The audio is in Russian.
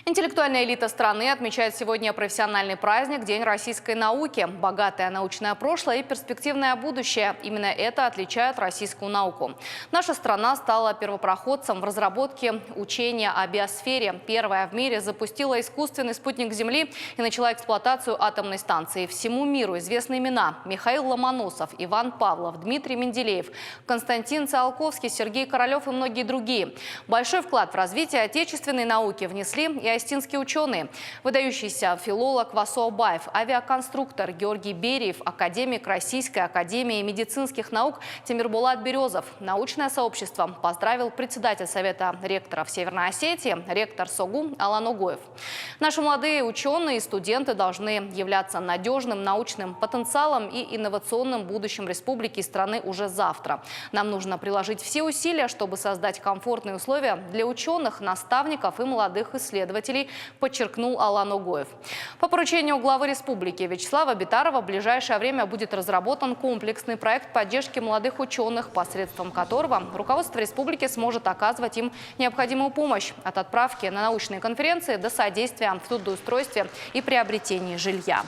Интеллектуальная элита страны отмечает сегодня профессиональный праздник – День российской науки. Богатое научное прошлое и перспективное будущее. Именно это отличает российскую науку. Наша страна стала первопроходцем в разработке учения о биосфере. Первая в мире запустила искусственный спутник Земли и начала эксплуатацию атомной станции. Всему миру известны имена: Михаил Ломоносов, Иван Павлов, Дмитрий Менделеев, Константин Циолковский, Сергей Королев и многие другие. Большой вклад в развитие отечественной науки внесли и остинские ученые. Выдающийся филолог Васо Абаев, авиаконструктор Георгий Бериев, академик Российской академии медицинских наук Тимирбулат Березов. Научное сообщество поздравил председатель Совета ректоров Северной Осетии, ректор СОГУ Алан Огоев. Наши молодые ученые и студенты должны являться надежным научным потенциалом и инновационным будущим республики и страны уже завтра. Нам нужно приложить все усилия, чтобы создать комфортные условия для ученых, наставников и молодых исследователей, подчеркнул Алан Огоев. По поручению главы республики Вячеслава Битарова в ближайшее время будет разработан комплексный проект поддержки молодых ученых, посредством которого руководство республики сможет оказывать им необходимую помощь от отправки на научные конференции до содействия в трудоустройстве и приобретении жилья.